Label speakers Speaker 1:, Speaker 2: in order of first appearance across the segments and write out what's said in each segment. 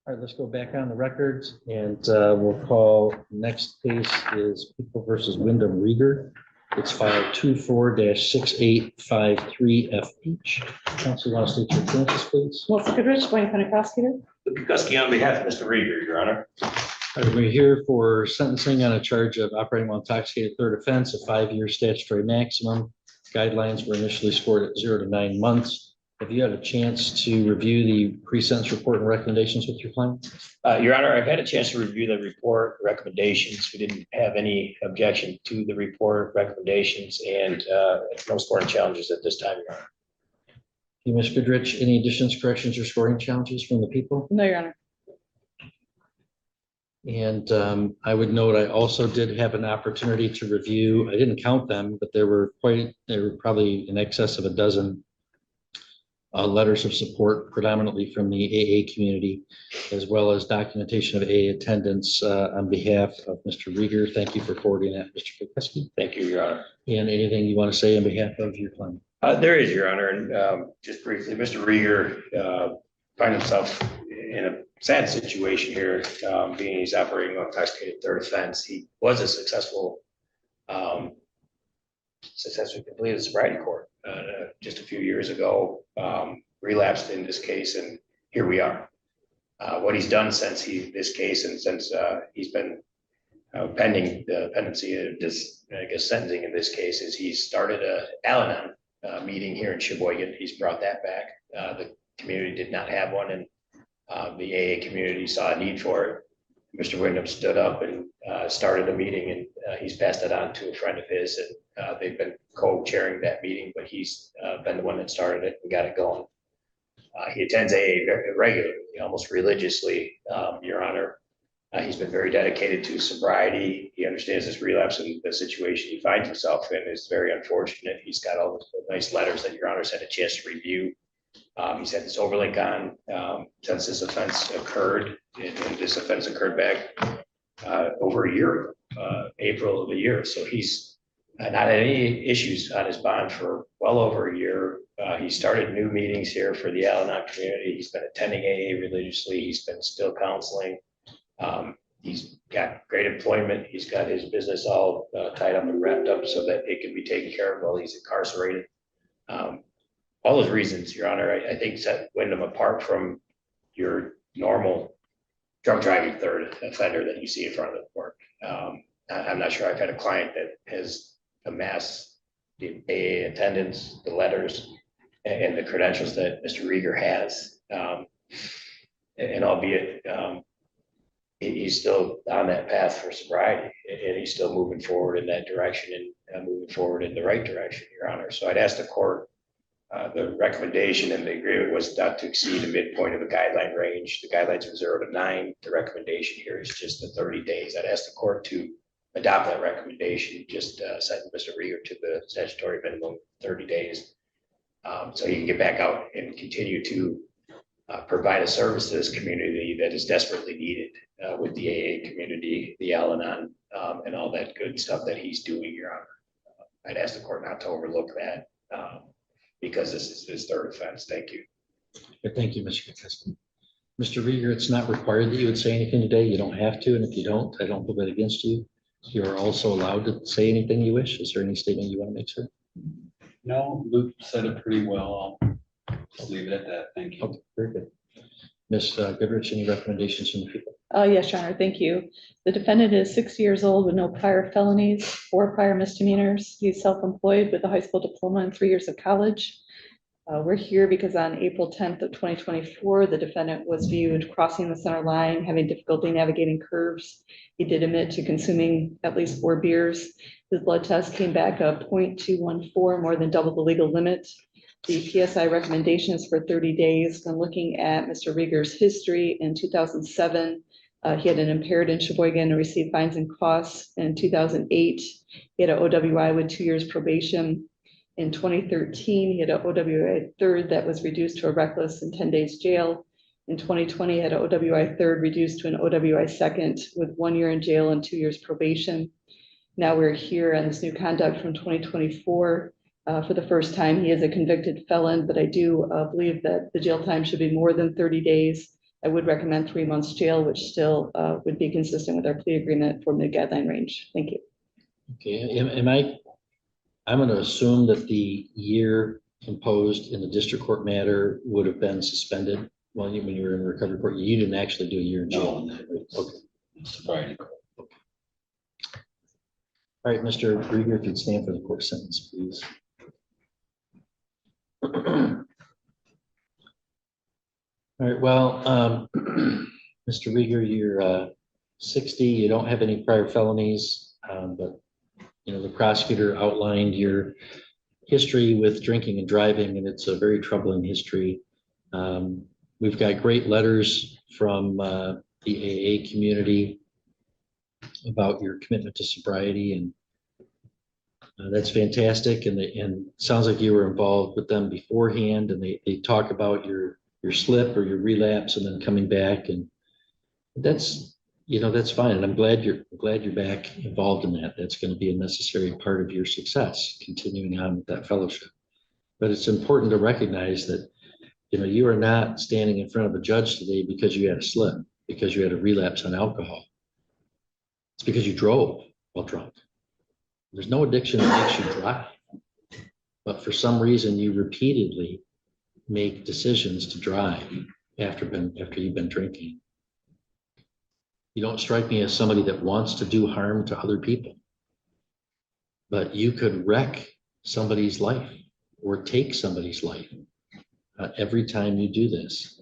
Speaker 1: All right, let's go back on the records and we'll call next case is People versus Wyndham Rieger. It's file 24-6853FH. Counsel, want to state your appearances, please?
Speaker 2: Melissa Goodrich, Wayne County Prosecutor.
Speaker 3: Luke Gusky on behalf of Mr. Rieger, Your Honor.
Speaker 1: We're here for sentencing on a charge of operating while intoxicated, third offense, a 5-year statutory maximum. Guidelines were initially scored at 0 to 9 months. Have you had a chance to review the pre-sentence report and recommendations with your client?
Speaker 3: Your Honor, I've had a chance to review the report recommendations. We didn't have any objection to the report recommendations and no scoring challenges at this time, Your Honor.
Speaker 1: You, Ms. Goodrich, any additions, corrections, or scoring challenges from the people?
Speaker 2: No, Your Honor.
Speaker 1: And I would note, I also did have an opportunity to review, I didn't count them, but there were probably in excess of a dozen letters of support, predominantly from the AA community, as well as documentation of AA attendance on behalf of Mr. Rieger. Thank you for forwarding that, Mr. Kukowski.
Speaker 3: Thank you, Your Honor.
Speaker 1: And anything you want to say on behalf of your client?
Speaker 3: There is, Your Honor, and just briefly, Mr. Rieger finds himself in a sad situation here, being he's operating on intoxicated third offense. He was a successfully completed sobriety court just a few years ago, relapsed in this case, and here we are. What he's done since this case and since he's been pending the pendency of this, I guess, sentencing in this case, is he's started a Al-Anon meeting here in Sheboygan. He's brought that back. The community did not have one, and the AA community saw a need for it. Mr. Wyndham stood up and started a meeting, and he's passed it on to a friend of his, and they've been co-chairing that meeting, but he's been the one that started it and got it going. He attends AA very regularly, almost religiously, Your Honor. He's been very dedicated to sobriety. He understands this relapse and the situation he finds himself in is very unfortunate. He's got all the nice letters that Your Honor's had a chance to review. He's had this overlink on since this offense occurred, and this offense occurred back over a year ago, April of the year. So he's not had any issues on his bond for well over a year. He started new meetings here for the Al-Anon community. He's been attending AA religiously. He's been still counseling. He's got great employment. He's got his business all tied up and wrapped up so that it can be taken care of while he's incarcerated. All those reasons, Your Honor, I think set Wyndham apart from your normal drunk driving third offender that you see in front of the court. I'm not sure I've had a client that has amassed the AA attendance, the letters, and the credentials that Mr. Rieger has. And albeit he's still on that path for sobriety, and he's still moving forward in that direction and moving forward in the right direction, Your Honor. So I'd ask the court, the recommendation and the agreement was not to exceed the midpoint of the guideline range. The guidelines are 0 to 9. The recommendation here is just the 30 days. I'd ask the court to adopt that recommendation, just send Mr. Rieger to the statutory minimum 30 days. So he can get back out and continue to provide a service to this community that is desperately needed with the AA community, the Al-Anon, and all that good stuff that he's doing, Your Honor. I'd ask the court not to overlook that because this is his third offense. Thank you.
Speaker 1: Thank you, Mr. Kukowski. Mr. Rieger, it's not required that you would say anything today. You don't have to, and if you don't, I don't hold that against you. You are also allowed to say anything you wish. Is there any statement you want to make, sir?
Speaker 4: No, Luke said it pretty well. I'll leave it at that. Thank you.
Speaker 1: Okay, very good. Ms. Goodrich, any recommendations from the people?
Speaker 2: Yes, Your Honor. Thank you. The defendant is 60 years old with no prior felonies, 4 prior misdemeanors. He's self-employed with a high school diploma and 3 years of college. We're here because on April 10th of 2024, the defendant was viewed crossing the center line, having difficulty navigating curves. He did admit to consuming at least 4 beers. His blood test came back a 0.214, more than double the legal limit. The PSI recommendation is for 30 days. When looking at Mr. Rieger's history, in 2007, he had an impaired in Sheboygan and received fines and costs. In 2008, he had an OWI with 2 years probation. In 2013, he had an OWI third that was reduced to a reckless and 10 days jail. In 2020, he had an OWI third reduced to an OWI second with 1 year in jail and 2 years probation. Now we're here on this new conduct from 2024. For the first time, he is a convicted felon, but I do believe that the jail time should be more than 30 days I would recommend 3 months jail, which still would be consistent with our plea agreement for mid-guideline range. Thank you.
Speaker 1: Okay, I'm going to assume that the year imposed in the district court matter would have been suspended when you were in recovery court. You didn't actually do a year in jail on that, right? Okay.
Speaker 4: Sobriety.
Speaker 1: All right, Mr. Rieger, if you'd stand for the court sentence, please. All right, well, Mr. Rieger, you're 60, you don't have any prior felonies, but you know, the prosecutor outlined your history with drinking and driving, and it's a very troubling history. We've got great letters from the AA community about your commitment to sobriety, and that's fantastic. And sounds like you were involved with them beforehand, and they talk about your slip or your relapse and then coming back, and that's, you know, that's fine. And I'm glad you're back involved in that. That's going to be a necessary part of your success, continuing on with that fellowship. But it's important to recognize that, you know, you are not standing in front of a judge today because you had a slip, because you had a relapse on alcohol. It's because you drove while drunk. There's no addiction that makes you drive. But for some reason, you repeatedly make decisions to drive after you've been drinking. You don't strike me as somebody that wants to do harm to other people, but you could wreck somebody's life or take somebody's life every time you do this.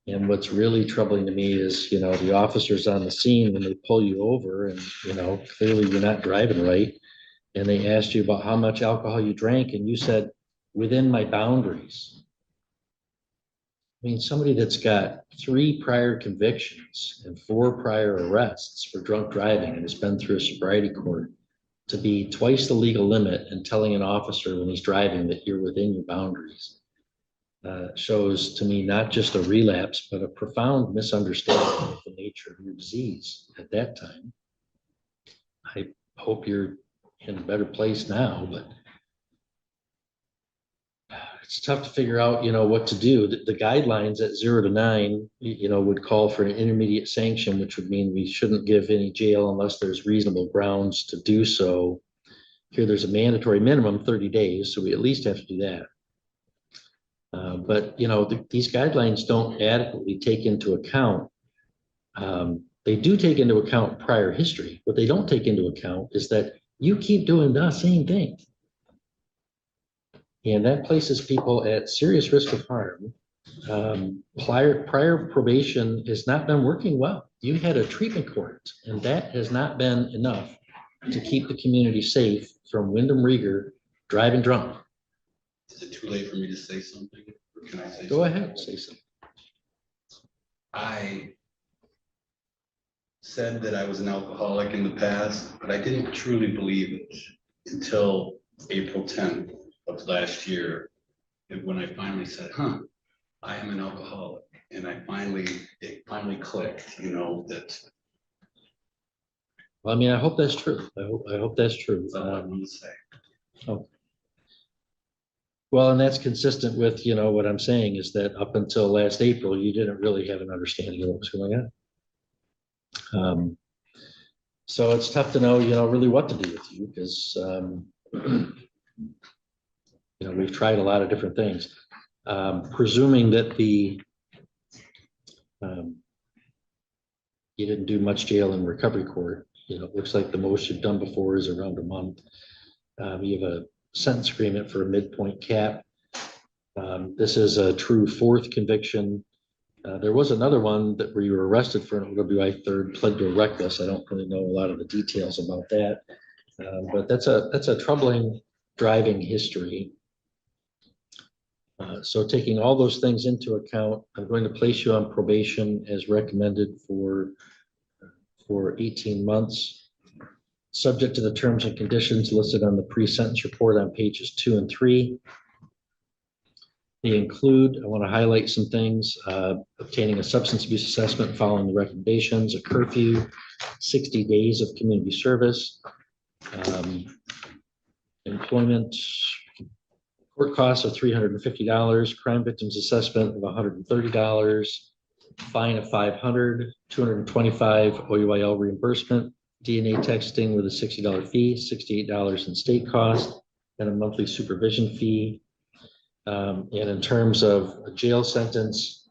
Speaker 1: And what's really troubling to me is, you know, the officers on the scene, when they pull you over and, you know, clearly you're not driving right, and they asked you about how much alcohol you drank, and you said, within my boundaries. I mean, somebody that's got 3 prior convictions and 4 prior arrests for drunk driving and has been through a sobriety court, to be twice the legal limit and telling an officer when he's driving that you're within your boundaries shows to me not just a relapse, but a profound misunderstanding of the nature of your disease at that time. I hope you're in a better place now, but it's tough to figure out, you know, what to do. The guidelines at 0 to 9, you know, would call for an intermediate sanction, which would mean we shouldn't give any jail unless there's reasonable grounds to do so. Here, there's a mandatory minimum 30 days, so we at least have to do that. But, you know, these guidelines don't adequately take into account, they do take into account prior history. What they don't take into account is that you keep doing the same thing. And that places people at serious risk of harm. Prior probation has not been working well. You had a treatment court, and that has not been enough to keep the community safe from Wyndham Rieger driving drunk.
Speaker 4: Is it too late for me to say something? Or can I say
Speaker 1: Go
Speaker 4: something?
Speaker 1: ahead, say something.
Speaker 4: I said that I was an alcoholic in the past, but I didn't truly believe it until April 10th of last year, when I finally said, I am an alcoholic. And it finally clicked, you know, that.
Speaker 1: Well, I mean, I hope that's true. I hope that's true.
Speaker 4: That's all I want to say.
Speaker 1: Oh. Well, and that's consistent with, you know, what I'm saying is that up until last April, you didn't really have an understanding of what was going on. So it's tough to know, you know, really what to do with you, because, you know, we've tried a lot of different things. Presuming that you didn't do much jail in recovery court, you know, it looks like the most you've done before is around a month. You have a sentence agreement for a midpoint cap. This is a true 4th conviction. There was another one where you were arrested for an OWI 3rd, pled to reckless. I don't really know a lot of the details about that, but that's a troubling driving history. So taking all those things into account, I'm going to place you on probation as recommended for 18 months, subject to the terms and conditions listed on the pre-sentence report on pages 2 and 3. They include, I want to highlight some things, obtaining a substance abuse assessment following the recommendations, a curfew, 60 days of community service, employment, court costs of $350, crime victims assessment of $130, fine of 500, 225 OUIL reimbursement, DNA texting with a $60 fee, $68 in state cost, and a monthly supervision fee. And in terms of a jail sentence,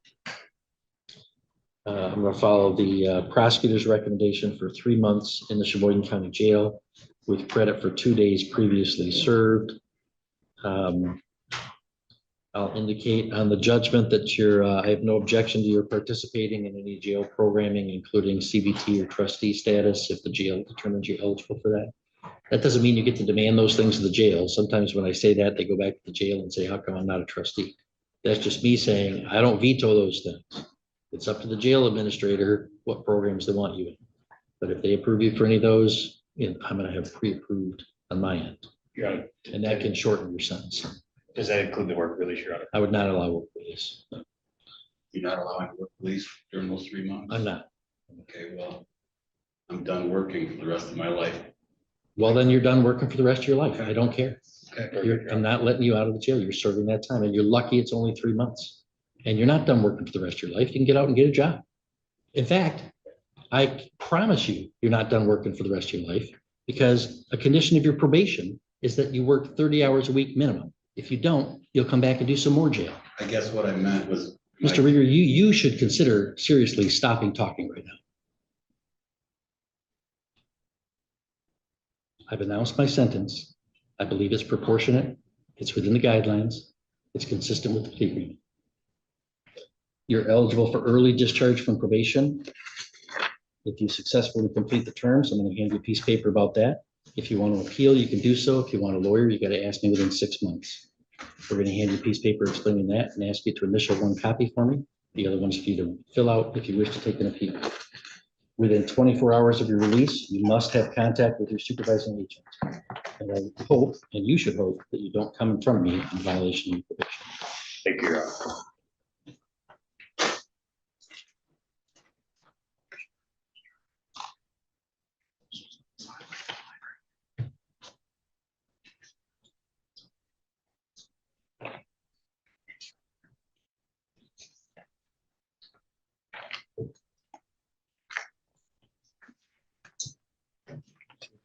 Speaker 1: I'm going to follow the prosecutor's recommendation for 3 months in the Sheboygan County Jail with credit for 2 days previously served. I'll indicate on the judgment that I have no objection to your participating in any jail programming, including CBT or trustee status, if the jail determines you're eligible for that. That doesn't mean you get to demand those things of the jail. Sometimes when I say that, they go back to the jail and say, how come I'm not a trustee? That's just me saying, I don't veto those things. It's up to the jail administrator what programs they want you in. But if they approve you for any of those, I'm going to have pre-approved on my end.
Speaker 3: Yeah.
Speaker 1: And that can shorten your sentence.
Speaker 3: Does that include the work release, Your Honor?
Speaker 1: I would not allow work release. No,
Speaker 4: You're not allowing to work police during those 3 months?
Speaker 1: I'm not.
Speaker 4: Okay, well, I'm done working for the rest of my life.
Speaker 1: Well, then you're done working for the rest of your life. I don't care.
Speaker 3: Okay.
Speaker 1: I'm not letting you out of the jail. You're serving that time and you're lucky it's only 3 months. And you're not done working for the rest of your life. You can get out and get a job. In fact, I promise you, you're not done working for the rest of your life because a condition of your probation is that you work 30 hours a week minimum. If you don't, you'll come back and do some more jail.
Speaker 4: I guess what I meant was.
Speaker 1: Mr. Rieger, you should consider seriously stopping talking right now. I've announced my sentence. I believe it's proportionate. It's within the guidelines. It's consistent with the plea agreement. You're eligible for early discharge from probation. If you successfully complete the terms, I'm going to hand you a piece of paper about that. If you want to appeal, you can do so. If you want a lawyer, you got to ask me within 6 months. We're going to hand you a piece of paper explaining that and ask you to initial 1 copy for me. The other one's for you to fill out if you wish to take an appeal. Within 24 hours of your release, you must have contact with your supervising agent. And I hope, and you should hope, that you don't come in front of me in violation of your probation.
Speaker 3: Thank you, Your Honor.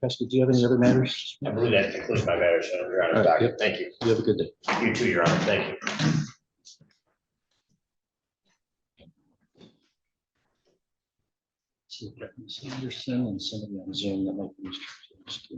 Speaker 1: Preston, do you have any other matters?
Speaker 3: I believe that concludes my matter, so Your Honor.
Speaker 1: All right, yep.
Speaker 3: Thank you.
Speaker 1: You have a good day.
Speaker 3: You too, Your Honor. Thank you.
Speaker 1: See, Anderson and somebody on Zoom that might be Mr.